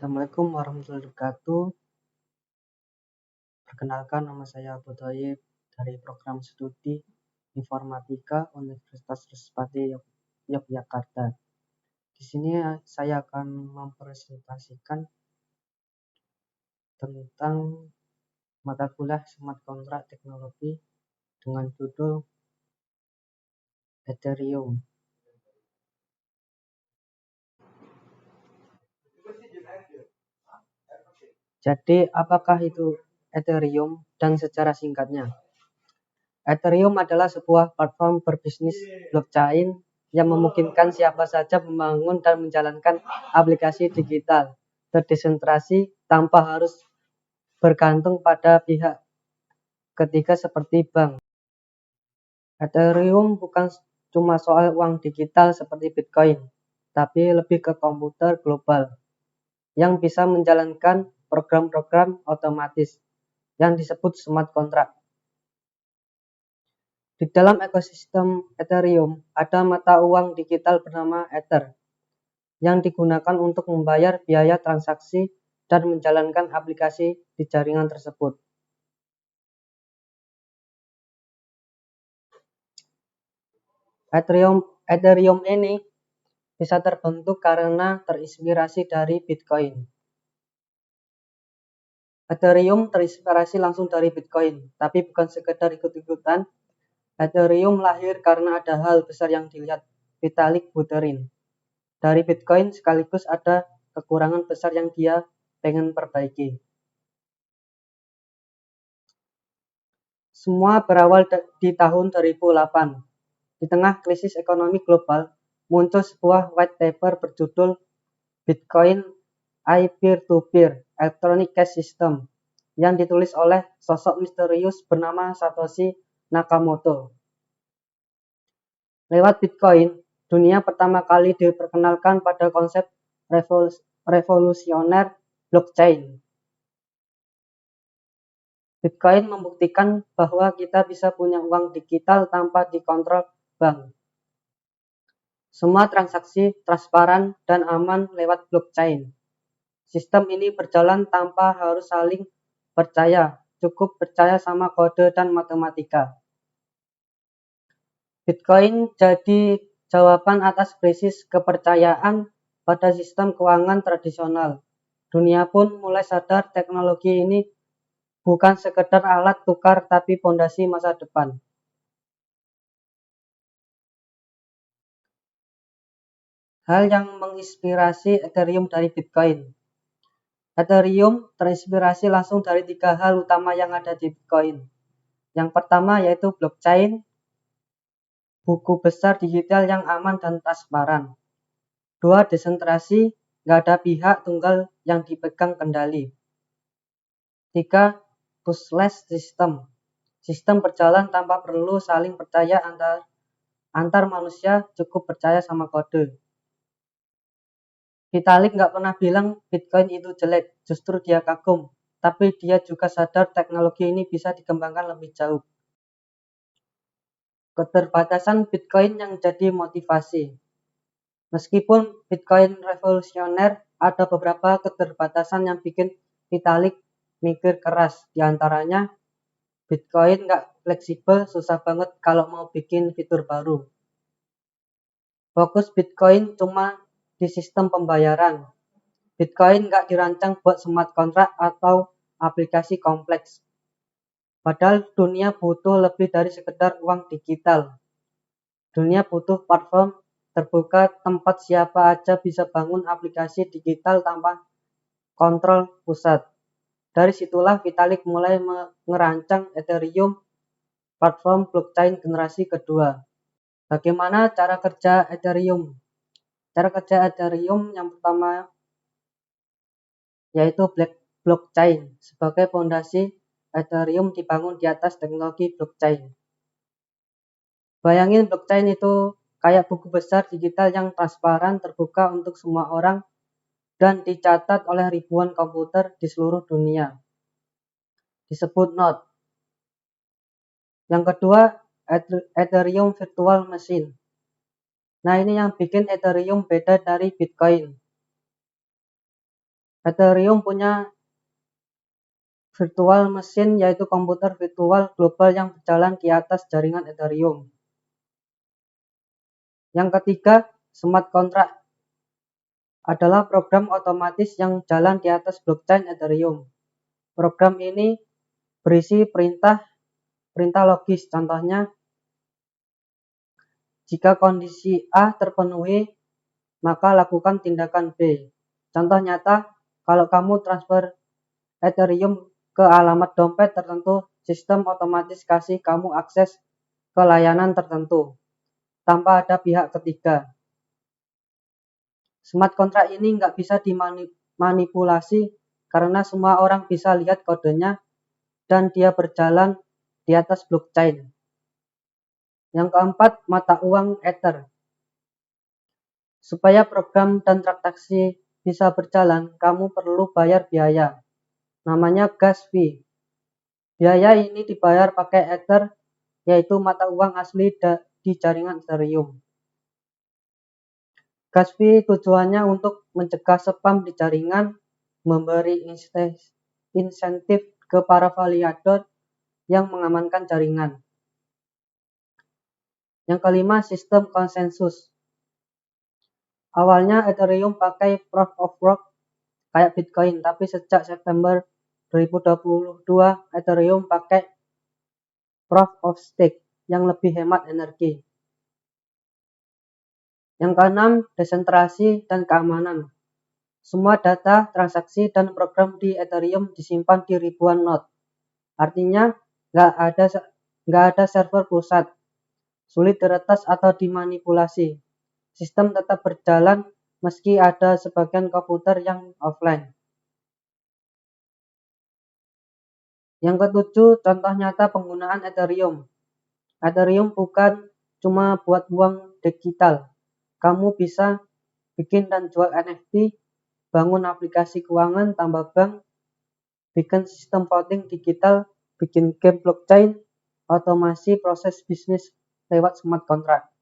Assalamualaikum warahmatullahi wabarakatuh. Perkenalkan, nama saya Abu Thayyib dari program studi Informatika Universitas Trisakti Yogyakarta. Di sini saya akan mempresentasikan tentang mata kuliah Smart Contract Teknologi dengan judul Ethereum. Jadi, apakah itu Ethereum dan secara singkatnya? Ethereum adalah sebuah platform berbisnis blockchain yang memungkinkan siapa saja membangun dan menjalankan aplikasi digital terdesentralisasi tanpa harus bergantung pada pihak ketiga seperti bank. Ethereum bukan cuma soal uang digital seperti Bitcoin, tapi lebih ke komputer global yang bisa menjalankan program-program otomatis yang disebut smart contract. Di dalam ekosistem Ethereum ada mata uang digital bernama Ether yang digunakan untuk membayar biaya transaksi dan menjalankan aplikasi di jaringan tersebut. Ethereum ini bisa terbentuk karena terinspirasi dari Bitcoin. Ethereum terinspirasi langsung dari Bitcoin, tapi bukan sekedar ikut-ikutan. Ethereum lahir karena ada hal besar yang dilihat Vitalik Buterin dari Bitcoin, sekaligus ada kekurangan besar yang dia pengen perbaiki. Semua berawal di tahun 2008. Di tengah krisis ekonomi global, muncul sebuah white paper berjudul Bitcoin Peer-to-Peer Electronic Cash System yang ditulis oleh sosok misterius bernama Satoshi Nakamoto. Lewat Bitcoin, dunia pertama kali diperkenalkan pada konsep revolusioner blockchain. Bitcoin membuktikan bahwa kita bisa punya uang digital tanpa dikontrol bank. Semua transaksi transparan dan aman lewat blockchain. Sistem ini berjalan tanpa harus saling percaya, cukup percaya sama kode dan matematika. Bitcoin jadi jawaban atas krisis kepercayaan pada sistem keuangan tradisional. Dunia pun mulai sadar teknologi ini bukan sekedar alat tukar tapi fondasi masa depan. Hal yang menginspirasi Ethereum dari Bitcoin. Ethereum terinspirasi langsung dari 3 hal utama yang ada di Bitcoin. Yang pertama yaitu blockchain, buku besar digital yang aman dan transparan. 2. Desentralisasi, nggak ada pihak tunggal yang dipegang kendali. 3. Trustless system, sistem berjalan tanpa perlu saling percaya antar manusia, cukup percaya sama kode. Vitalik nggak pernah bilang Bitcoin itu jelek, justru dia kagum, tapi dia juga sadar teknologi ini bisa dikembangkan lebih jauh. Keterbatasan Bitcoin yang jadi motivasi. Meskipun Bitcoin revolusioner, ada beberapa keterbatasan yang bikin Vitalik mikir keras. Di antaranya, Bitcoin nggak fleksibel, susah banget kalau mau bikin fitur baru. Fokus Bitcoin cuma di sistem pembayaran. Bitcoin nggak dirancang buat smart contract atau aplikasi kompleks. Padahal dunia butuh lebih dari sekedar uang digital. Dunia butuh platform terbuka tempat siapa aja bisa bangun aplikasi digital tanpa kontrol pusat. Dari situlah Vitalik mulai merancang Ethereum, platform blockchain generasi kedua. Bagaimana cara kerja Ethereum? Cara kerja Ethereum yang pertama yaitu blockchain. Sebagai fondasi, Ethereum dibangun di atas teknologi blockchain. Bayangin blockchain itu kayak buku besar digital yang transparan, terbuka untuk semua orang, dan dicatat oleh ribuan komputer di seluruh dunia. Disebut node. Yang kedua, Ethereum Virtual Machine. Nah, ini yang bikin Ethereum beda dari Bitcoin. Ethereum punya virtual machine, yaitu komputer virtual global yang berjalan di atas jaringan Ethereum. Yang ketiga, smart contract adalah program otomatis yang jalan di atas blockchain Ethereum. Program ini berisi perintah logis. Contohnya, jika kondisi A terpenuhi, maka lakukan tindakan B. Contoh nyata, kalau kamu transfer Ethereum ke alamat dompet tertentu, sistem otomatis kasih kamu akses ke layanan tertentu tanpa ada pihak ketiga. Smart contract ini nggak bisa dimanipulasi karena semua orang bisa lihat kodenya dan dia berjalan di atas blockchain. Yang keempat, mata uang Ether. Supaya program dan transaksi bisa berjalan, kamu perlu bayar biaya. Namanya gas fee. Biaya ini dibayar pakai Ether, yaitu mata uang asli di jaringan Ethereum. Gas fee tujuannya untuk mencegah spam di jaringan, memberi insentif ke para validator yang mengamankan jaringan. Yang kelima, sistem konsensus. Awalnya Ethereum pakai Proof of Work kayak Bitcoin, tapi sejak September 2022 Ethereum pakai Proof of Stake yang lebih hemat energi. Yang keenam, desentralisasi dan keamanan. Semua data, transaksi, dan program di Ethereum disimpan di ribuan node. Artinya, nggak ada server pusat, sulit diretas atau dimanipulasi. Sistem tetap berjalan meski ada sebagian komputer yang offline. Yang ketujuh, contoh nyata penggunaan Ethereum. Ethereum bukan cuma buat uang digital. Kamu bisa bikin dan jual NFT, bangun aplikasi keuangan, tambah bank, bikin sistem voting digital, bikin game blockchain, otomasi proses bisnis lewat smart contract.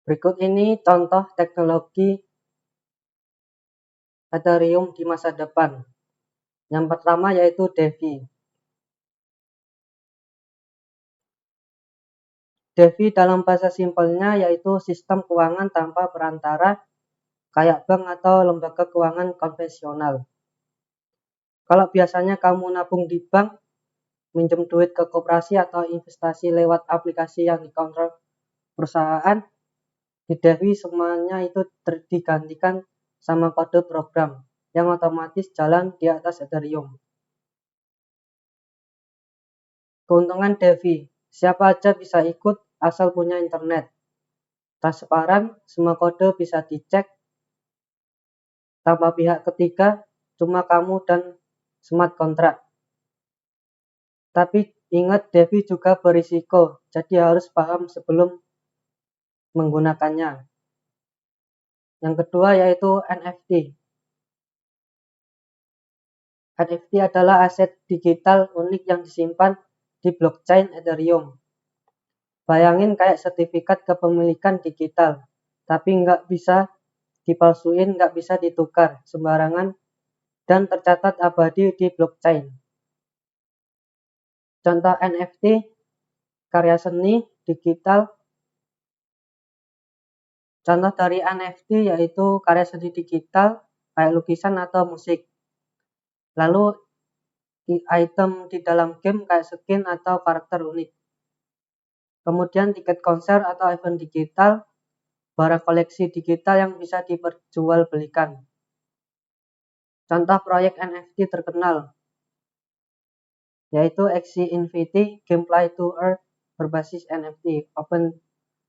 Berikut ini contoh teknologi Ethereum di masa depan. Yang pertama yaitu DeFi. DeFi dalam bahasa simpelnya yaitu sistem keuangan tanpa perantara, kayak bank atau lembaga keuangan konvensional. Kalau biasanya kamu nabung di bank, minjem duit ke koperasi atau investasi lewat aplikasi yang dikontrol perusahaan, di DeFi semuanya itu digantikan sama kode program yang otomatis jalan di atas Ethereum. Keuntungan DeFi, siapa aja bisa ikut asal punya internet. Transparan, semua kode bisa dicek tanpa pihak ketiga, cuma kamu dan smart contract. Tapi ingat, DeFi juga berisiko, jadi harus paham sebelum menggunakannya. Yang kedua yaitu NFT. NFT adalah aset digital unik yang disimpan di blockchain Ethereum. Bayangin kayak sertifikat kepemilikan digital, tapi nggak bisa dipalsuin, nggak bisa ditukar sembarangan, dan tercatat abadi di blockchain. Contoh NFT, karya seni digital. Contoh dari NFT yaitu karya seni digital kayak lukisan atau musik. Lalu item di dalam game kayak skin atau karakter unik. Kemudian tiket konser atau event digital, barang koleksi digital yang bisa diperjualbelikan. Contoh proyek NFT terkenal yaitu Axie Infinity, game Play to Earn berbasis NFT.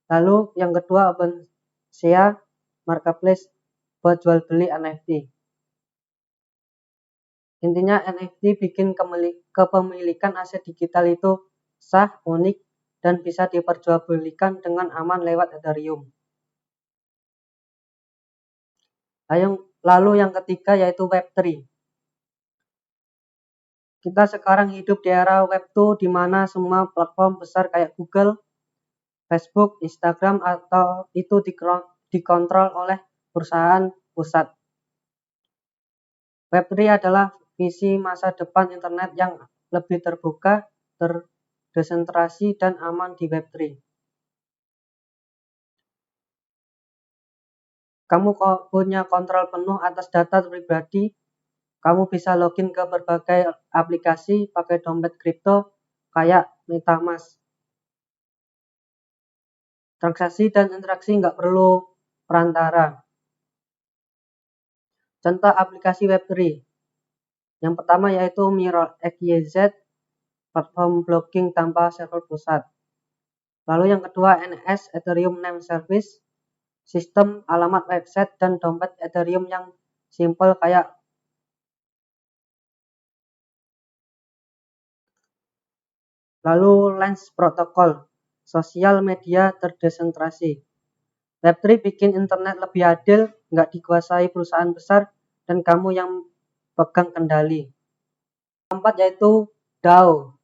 Lalu yang kedua OpenSea marketplace buat jual beli NFT. Intinya NFT bikin kepemilikan aset digital itu sah, unik, dan bisa diperjualbelikan dengan aman lewat Ethereum. Lalu yang ketiga yaitu Web3. Kita sekarang hidup di era Web 2 di mana semua platform besar kayak Google, Facebook, Instagram atau itu dikontrol oleh perusahaan pusat. Web 3 adalah visi masa depan internet yang lebih terbuka, terdesentralisasi, dan aman di Web 3. Kamu punya kontrol penuh atas data pribadi. Kamu bisa login ke berbagai aplikasi pakai dompet kripto kayak MetaMask. Transaksi dan interaksi nggak perlu perantara. Contoh aplikasi Web 3. Yang pertama yaitu MirrorXYZ, platform blogging tanpa server pusat. Lalu yang kedua NS, Ethereum Name Service, sistem alamat website dan dompet Ethereum yang simple kayak. Lalu Lens Protocol, sosial media terdesentralisasi. Web3 bikin internet lebih adil, nggak dikuasai perusahaan besar, dan kamu yang pegang kendali. Keempat yaitu DAO.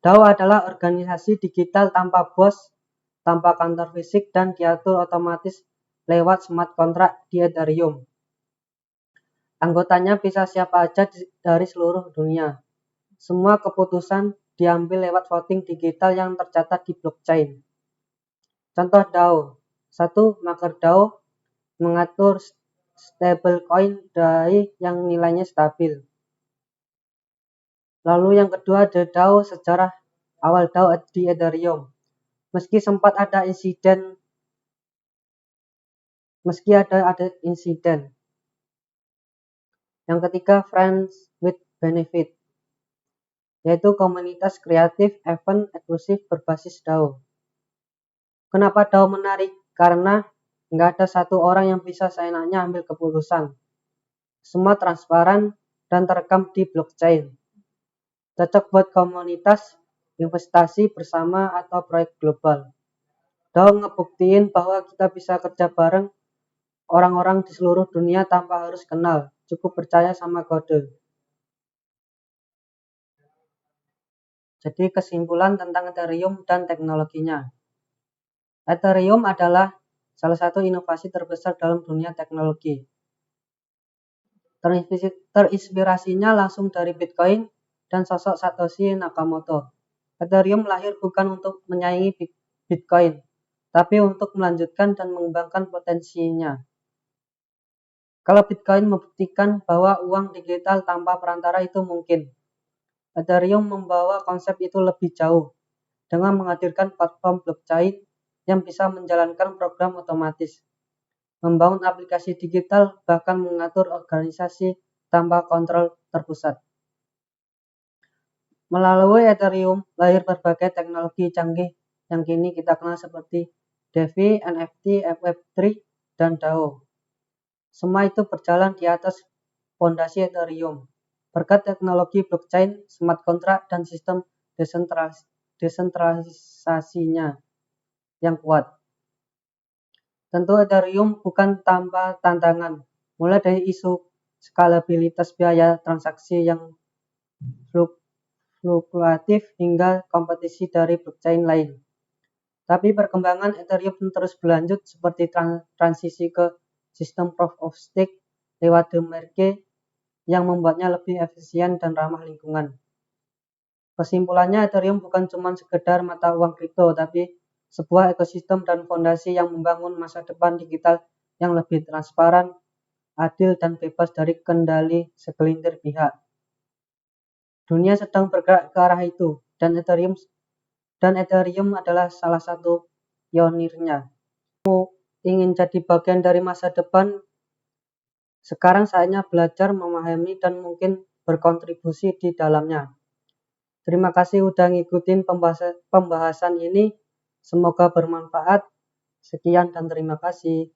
DAO adalah organisasi digital tanpa bos, tanpa kantor fisik, dan diatur otomatis lewat smart contract di Ethereum. Anggotanya bisa siapa aja dari seluruh dunia. Semua keputusan diambil lewat voting digital yang tercatat di blockchain. Contoh DAO. 1. MakerDAO mengatur stablecoin DAI yang nilainya stabil. Lalu yang kedua The DAO, sejarah awal DAO di Ethereum. Meski sempat ada insiden. Yang ketiga Friends with Benefit, yaitu komunitas kreatif, event, eksklusif berbasis DAO. Kenapa DAO menarik? Karena nggak ada satu orang yang bisa seenaknya ambil keputusan. Semua transparan dan terekam di blockchain. Cocok buat komunitas, investasi bersama, atau proyek global. DAO ngebuktiin bahwa kita bisa kerja bareng orang-orang di seluruh dunia tanpa harus kenal, cukup percaya sama kode. Jadi kesimpulan tentang Ethereum dan teknologinya. Ethereum adalah salah satu inovasi terbesar dalam dunia teknologi. Terinspirasinya langsung dari Bitcoin dan sosok Satoshi Nakamoto. Ethereum lahir bukan untuk menyaingi Bitcoin, tapi untuk melanjutkan dan mengembangkan potensinya. Kalau Bitcoin membuktikan bahwa uang digital tanpa perantara itu mungkin, Ethereum membawa konsep itu lebih jauh dengan menghadirkan platform blockchain yang bisa menjalankan program otomatis, membangun aplikasi digital, bahkan mengatur organisasi tanpa kontrol terpusat. Melalui Ethereum lahir berbagai teknologi canggih yang kini kita kenal seperti DeFi, NFT, Web3, dan DAO. Semua itu berjalan di atas fondasi Ethereum. Berkat teknologi blockchain, smart contract, dan sistem desentralisasinya yang kuat. Tentu Ethereum bukan tanpa tantangan, mulai dari isu skalabilitas biaya transaksi yang fluktuatif hingga kompetisi dari blockchain lain. Tapi perkembangan Ethereum terus berlanjut seperti transisi ke sistem proof of stake lewat the merge yang membuatnya lebih efisien dan ramah lingkungan. Kesimpulannya, Ethereum bukan cuma sekedar mata uang kripto, tapi sebuah ekosistem dan fondasi yang membangun masa depan digital yang lebih transparan, adil, dan bebas dari kendali segelintir pihak. Dunia sedang bergerak ke arah itu, dan Ethereum adalah salah satu pionirnya. Kamu ingin jadi bagian dari masa depan? Sekarang saatnya belajar, memahami, dan mungkin berkontribusi di dalamnya. Terima kasih udah ngikutin pembahasan ini. Semoga bermanfaat. Sekian dan terima kasih.